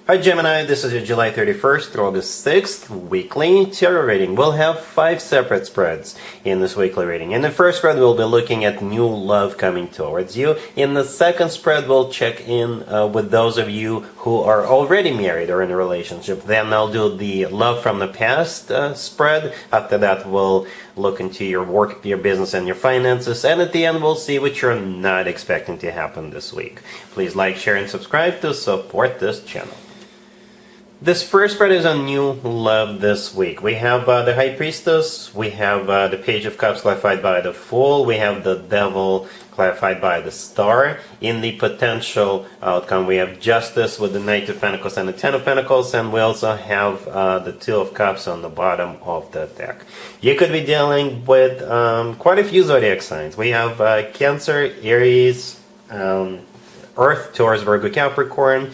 Hi Gemini, this is your July 31st through August 6th weekly tarot reading. We'll have 5 separate spreads in this weekly reading. In the first spread, we'll be looking at new love coming towards you. In the second spread, we'll check in with those of you who are already married or in a relationship. Then I'll do the love from the past spread. After that, we'll look into your work, your business, and your finances. And at the end, we'll see what you're not expecting to happen this week. Please like, share, and subscribe to support this channel. This first spread is on new love this week. We have the High Priestess, we have the Page of Cups clarified by the Fool, we have the Devil clarified by the Star. In the potential outcome, we have Justice with the Knight of Pentacles and the Ten of Pentacles, and we also have the Two of Cups on the bottom of the deck. You could be dealing with quite a few zodiac signs. We have Cancer, Aries, Earth, Taurus, Virgo, Capricorn.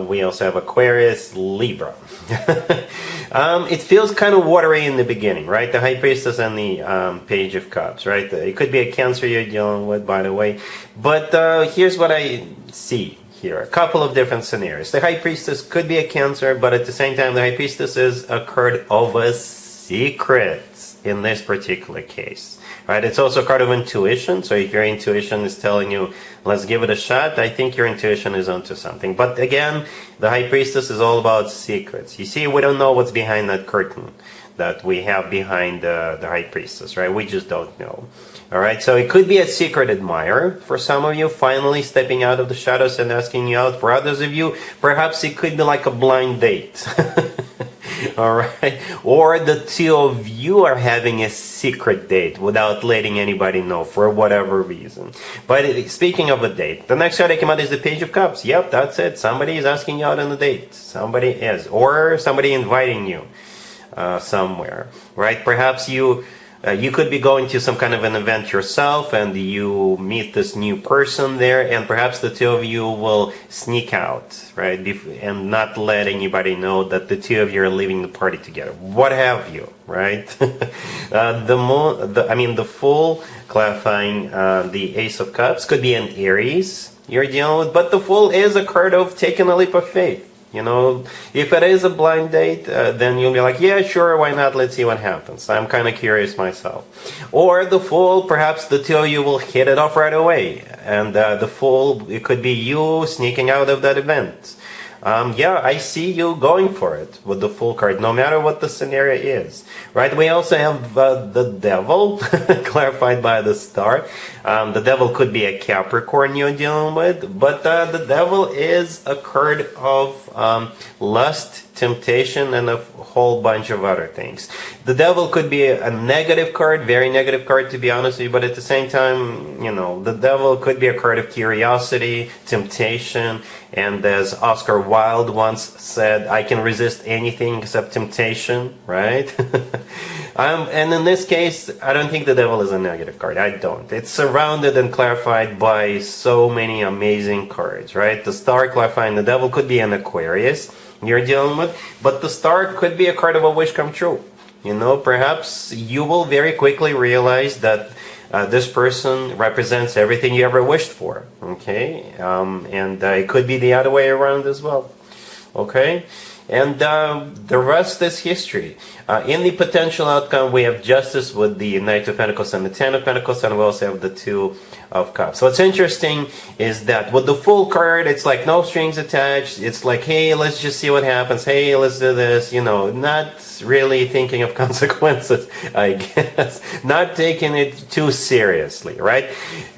We also have Aquarius, Libra. It feels kind of watery in the beginning, right? The High Priestess and the Page of Cups, right? It could be a Cancer you're dealing with, by the way. But here's what I see here. A couple of different scenarios. The High Priestess could be a Cancer, but at the same time, the High Priestess is a card of a secret in this particular case. Right? It's also a card of intuition, so if your intuition is telling you, let's give it a shot, I think your intuition is onto something. But again, the High Priestess is all about secrets. You see, we don't know what's behind that curtain that we have behind the High Priestess, right? We just don't know. Alright, so it could be a secret admirer for some of you, finally stepping out of the shadows and asking you out. For others of you, perhaps it could be like a blind date. Alright, or the two of you are having a secret date without letting anybody know for whatever reason. But speaking of a date, the next card that came out is the Page of Cups. Yep, that's it. Somebody is asking you out on a date. Somebody is. Or somebody inviting you somewhere. Right? Perhaps you could be going to some kind of an event yourself and you meet this new person there, and perhaps the two of you will sneak out, right? And not let anybody know that the two of you are leaving the party together. What have you, right? The Fool clarifying the Ace of Cups could be an Aries you're dealing with, but the Fool is a card of taking a leap of faith. You know, if it is a blind date, then you'll be like, yeah, sure, why not? Let's see what happens. I'm kind of curious myself. Or the Fool, perhaps the two of you will hit it off right away. And the Fool, it could be you sneaking out of that event. Yeah, I see you going for it with the Fool card, no matter what the scenario is. Right? We also have the Devil, clarified by the Star. The Devil could be a Capricorn you're dealing with, but the Devil is a card of lust, temptation, and a whole bunch of other things. The Devil could be a negative card, very negative card to be honest with you, but at the same time, you know, the Devil could be a card of curiosity, temptation, and as Oscar Wilde once said, I can resist anything except temptation, right? And in this case, I don't think the Devil is a negative card. I don't. It's surrounded and clarified by so many amazing cards, right? The Star clarifying the Devil could be an Aquarius you're dealing with, but the Star could be a card of a wish come true. You know, perhaps you will very quickly realize that this person represents everything you ever wished for, okay? And it could be the other way around as well, okay? And the rest is history. In the potential outcome, we have Justice with the Knight of Pentacles and the Ten of Pentacles, and we also have the Two of Cups. What's interesting is that with the Fool card, it's like no strings attached. It's like, hey, let's just see what happens. Hey, let's do this. You know, not really thinking of consequences, I guess. Not taking it too seriously, right?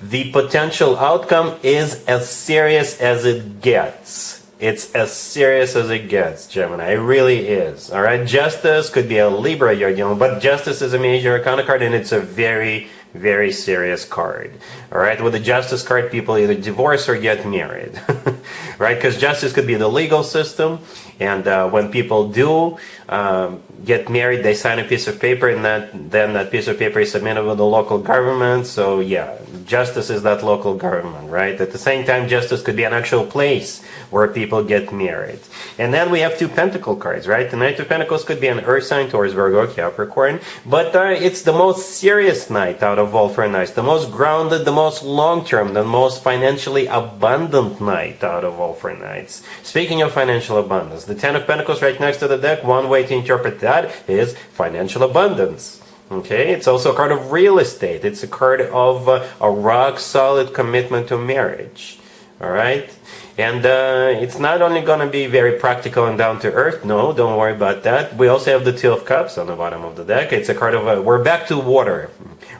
The potential outcome is as serious as it gets. It's as serious as it gets, Gemini. It really is. All right. Justice could be a Libra you're dealing with, but Justice is a major arcana card, and it's a very, very serious card. All right. With the Justice card, people either divorce or get married, right? Because Justice could be the legal system, And when people do get married, they sign a piece of paper, and then that piece of paper is submitted with the local government. So yeah, justice is that local government, right? At the same time, justice could be an actual place where people get married. And then we have two pentacle cards, right? The Knight of Pentacles could be an earth sign, Taurus, Virgo, Capricorn, but it's the most serious knight out of all four knights, the most grounded, the most long-term, the most financially abundant knight out of all four knights. Speaking of financial abundance, the Ten of Pentacles right next to the deck, one way to interpret that is financial abundance. Okay, it's also a card of real estate. It's a card of a rock-solid commitment to marriage. All right? And it's not only going to be very practical and down to earth. No, don't worry about that. We also have the Two of Cups on the bottom of the deck. It's a card of we're back to water,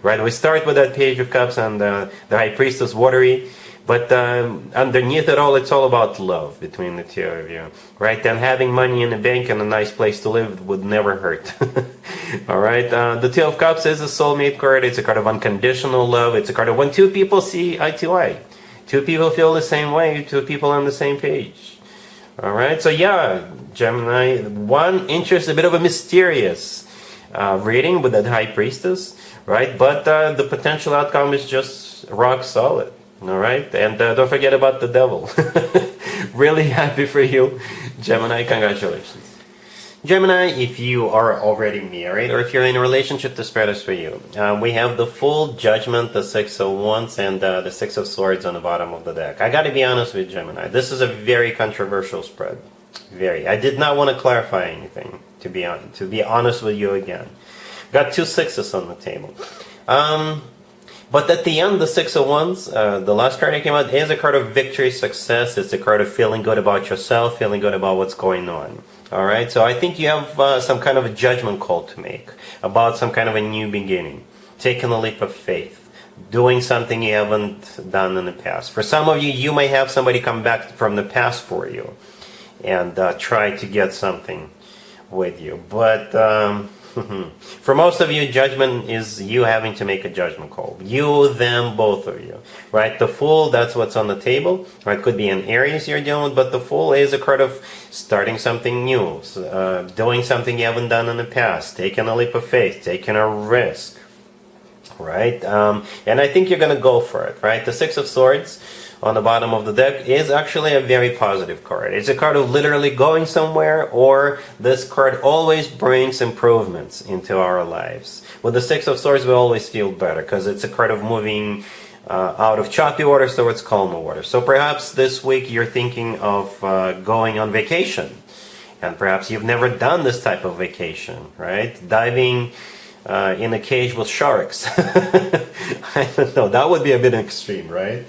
right? We start with that Page of Cups and the High Priestess, watery. But underneath it all, it's all about love between the two of you, right? And having money in the bank and a nice place to live would never hurt. All right? The Two of Cups is a soulmate card. It's a card of unconditional love. It's a card of when two people see eye to eye. Two people feel the same way, two people on the same page. All right? So yeah, Gemini, one interest, a bit of a mysterious reading with that High Priestess, right? But the potential outcome is just rock solid. All right? And don't forget about the devil. Really happy for you, Gemini. Congratulations. Gemini, if you are already married or if you're in a relationship, the spread is for you. We have the Full, Judgment, the Six of Wands, and the Six of Swords on the bottom of the deck. I got to be honest with Gemini. This is a very controversial spread. Very. I did not want to clarify anything, to be honest with you again. Got two sixes on the table. But at the end, the Six of Wands, the last card that came out, is a card of victory, success. It's a card of feeling good about yourself, feeling good about what's going on. All right, so I think you have some kind of a judgment call to make about some kind of a new beginning, taking a leap of faith, doing something you haven't done in the past. For some of you, you may have somebody come back from the past for you and try to get something with you. But for most of you, judgment is you having to make a judgment call. You, them, both of you, right? The Fool, that's what's on the table, right? Could be an Aries you're dealing with, but the Fool is a card of starting something new, doing something you haven't done in the past, taking a leap of faith, taking a risk, right? And I think you're going to go for it, right? The Six of Swords on the bottom of the deck is actually a very positive card. It's a card of literally going somewhere, or this card always brings improvements into our lives. With the Six of Swords, we always feel better because it's a card of moving out of choppy waters towards calmer waters. So perhaps this week you're thinking of going on vacation, and perhaps you've never done this type of vacation, right? Diving in a cage with sharks. I don't know, that would be a bit extreme, right?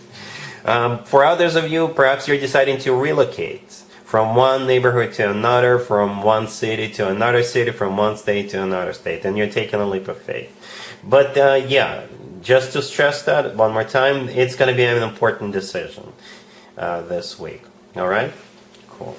For others of you, perhaps you're deciding to relocate from one neighborhood to another, from one city to another city, from one state to another state, and you're taking a leap of faith. But yeah, just to stress that one more time, it's going to be an important decision this week. All right? Cool.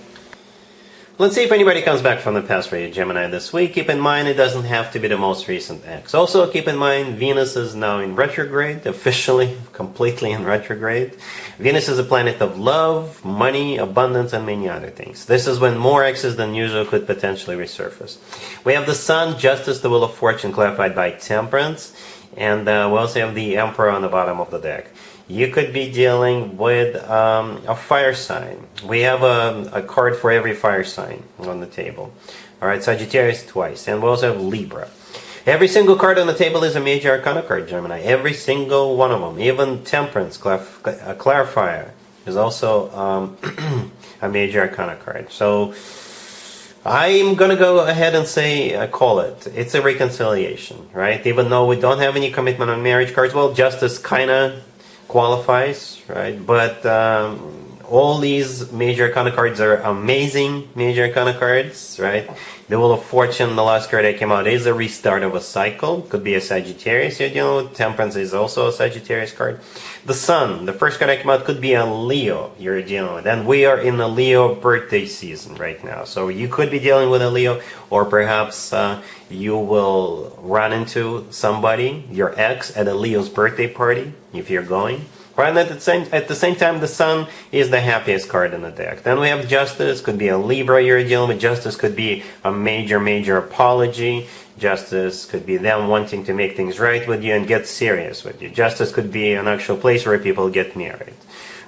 Let's see if anybody comes back from the past for you, Gemini, this week. Keep in mind, it doesn't have to be the most recent ex. Also, keep in mind, Venus is now in retrograde, officially, completely in retrograde. Venus is a planet of love, money, abundance, and many other things. This is when more exes than usual could potentially resurface. We have the Sun, Justice, the Wheel of Fortune, clarified by Temperance, and we also have the Emperor on the bottom of the deck. You could be dealing with a fire sign. We have a card for every fire sign on the table. All right, Sagittarius twice. And we also have Libra. Every single card on the table is a major arcana card, Gemini. Every single one of them. Even Temperance, Clarifier, is also a major arcana card. So I'm going to go ahead and say, call it. It's a reconciliation, right? Even though we don't have any commitment on marriage cards, well, Justice kind of qualifies, right? But all these major arcana cards are amazing major arcana cards, right? The Wheel of Fortune, the last card that came out, is a restart of a cycle. Could be a Sagittarius you're dealing with. Temperance is also a Sagittarius card. The Sun, the first card that came out, could be a Leo you're dealing with. And we are in the Leo birthday season right now. So you could be dealing with a Leo, or perhaps you will run into somebody, your ex, at a Leo's birthday party, if you're going. Right, and at the same time, the Sun is the happiest card in the deck. Then we have Justice. Could be a Libra you're dealing with. Justice could be a major apology. Justice could be them wanting to make things right with you and get serious with you. Justice could be an actual place where people get married.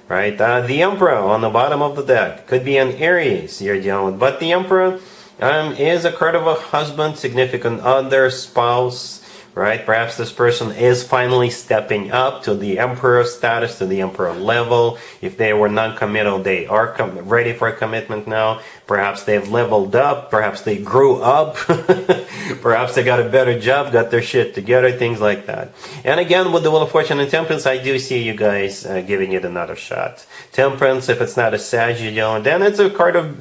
Right, the Emperor on the bottom of the deck could be an Aries you're dealing with. But the Emperor is a card of a husband, significant other, spouse. Right? Perhaps this person is finally stepping up to the Emperor status, to the Emperor level. If they were non-committal, they are ready for a commitment now. Perhaps they've leveled up. Perhaps they grew up. Perhaps they got a better job, got their shit together, things like that. And again, with the Wheel of Fortune and Temperance, I do see you guys giving it another shot. Temperance, if it's not a Sagittarius, then it's a card of,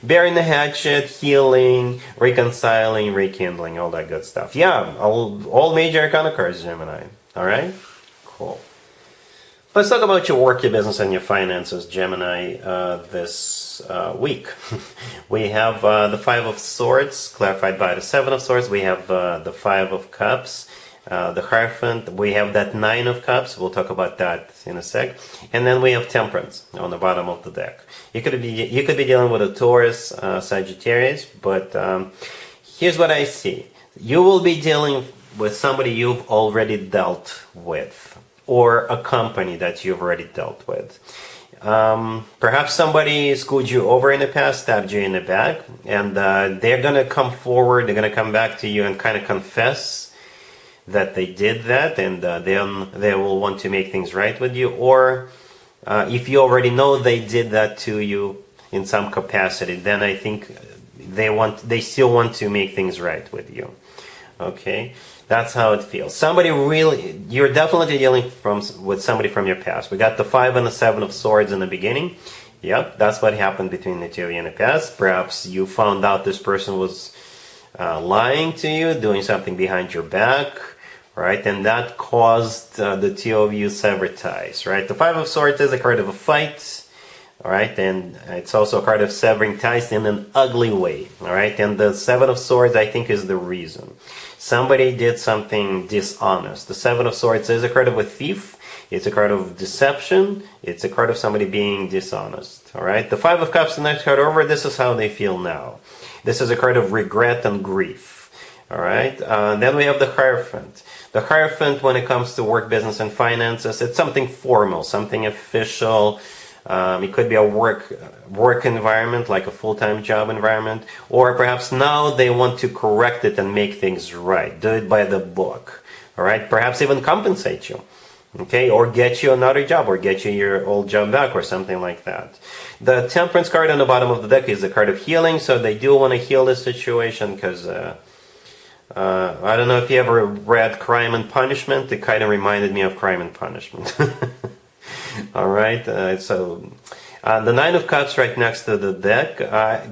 burying the hatchet, healing, reconciling, rekindling, all that good stuff. Yeah, all major arcana cards, Gemini. Alright? Cool. Let's talk about your work, your business, and your finances, Gemini, this week. We have the Five of Swords, clarified by the Seven of Swords. We have the Five of Cups, the Hierophant. We have that Nine of Cups. We'll talk about that in a sec. And then we have Temperance on the bottom of the deck. You could be dealing with a Taurus, Sagittarius, but here's what I see. You will be dealing with somebody you've already dealt with, or a company that you've already dealt with. Perhaps somebody screwed you over in the past, stabbed you in the back, and they're going to come forward, they're going to come back to you and kind of confess that they did that, and then they will want to make things right with you. Or if you already know they did that to you in some capacity, then I think they still want to make things right with you. Okay, that's how it feels. You're definitely dealing with somebody from your past. We got the Five and the Seven of Swords in the beginning. Yep, that's what happened between the two of you in the past. Perhaps you found out this person was lying to you, doing something behind your back. Right, and that caused the two of you sever ties. Right, the Five of Swords is a card of a fight. All right, and it's also a card of severing ties in an ugly way. All right, and the Seven of Swords, I think, is the reason. Somebody did something dishonest. The Seven of Swords is a card of a thief. It's a card of deception. It's a card of somebody being dishonest. All right, the Five of Cups, the next card over. This is how they feel now. This is a card of regret and grief. All right, then we have the Hierophant. The Hierophant, when it comes to work, business, and finances, it's something formal, something official. It could be a work environment, like a full-time job environment, or perhaps now they want to correct it and make things right. Do it by the book. All right, perhaps even compensate you. Okay, or get you another job, or get you your old job back, or something like that. The Temperance card on the bottom of the deck is the card of healing, so they do want to heal this situation because I don't know if you ever read Crime and Punishment. It kind of reminded me of Crime and Punishment. All right, so the Nine of Cups right next to the deck.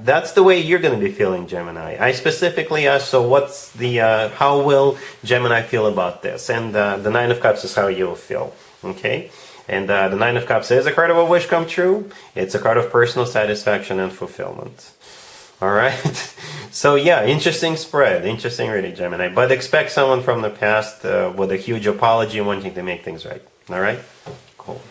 That's the way you're going to be feeling, Gemini. I specifically asked, so what's the, how will Gemini feel about this? And the Nine of Cups is how you'll feel, okay? And the Nine of Cups is a card of a wish come true. It's a card of personal satisfaction and fulfillment. All right. So yeah, interesting spread, interesting reading, Gemini. But expect someone from the past with a huge apology wanting to make things right. All right. Cool.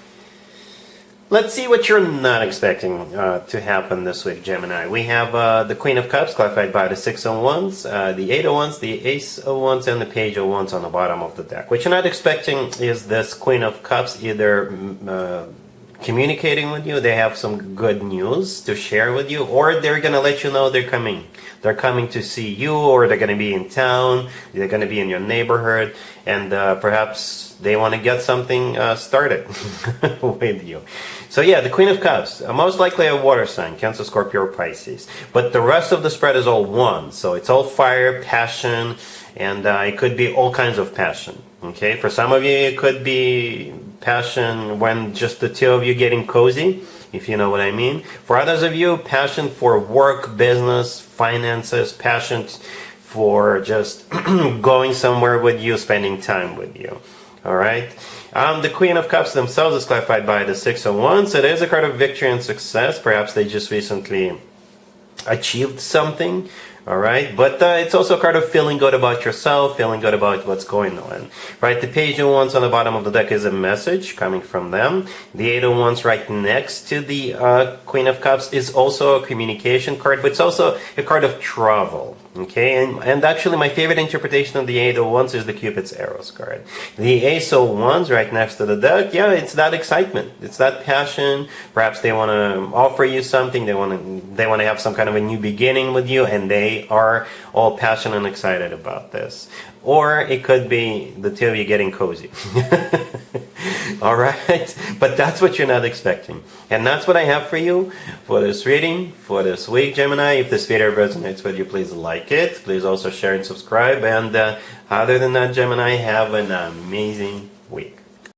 Let's see what you're not expecting to happen this week, Gemini. We have the Queen of Cups, clarified by the Six of Wands, the Eight of Wands, the Ace of Wands, and the Page of Wands on the bottom of the deck. What you're not expecting is this Queen of Cups either communicating with you, they have some good news to share with you, or they're going to let you know they're coming. They're coming to see you, or they're going to be in town, they're going to be in your neighborhood, and perhaps they want to get something started with you. So yeah, the Queen of Cups, most likely a water sign, Cancer, Scorpio, or Pisces. But the rest of the spread is all one. So it's all fire, passion, and it could be all kinds of passion. Okay, for some of you, it could be passion when just the two of you getting cozy, if you know what I mean. For others of you, passion for work, business, finances, passion for just going somewhere with you, spending time with you. All right. The Queen of Cups themselves is clarified by the Six of Wands. It is a card of victory and success. Perhaps they just recently achieved something, All right, but it's also a card of feeling good about yourself, feeling good about what's going on. Right, the Page of Wands on the bottom of the deck is a message coming from them. The Eight of Wands right next to the Queen of Cups is also a communication card, but it's also a card of travel. Okay, and actually my favorite interpretation of the Eight of Wands is the Cupid's Arrows card. The Ace of Wands right next to the deck, yeah, it's that excitement, it's that passion. Perhaps they want to offer you something, they want to have some kind of a new beginning with you, and they are all passionate and excited about this. Or it could be the two of you getting cozy. All right, but that's what you're not expecting. And that's what I have for you for this reading, for this week, Gemini. If this video resonates with you, please like it. Please also share and subscribe. And other than that, Gemini, have an amazing week.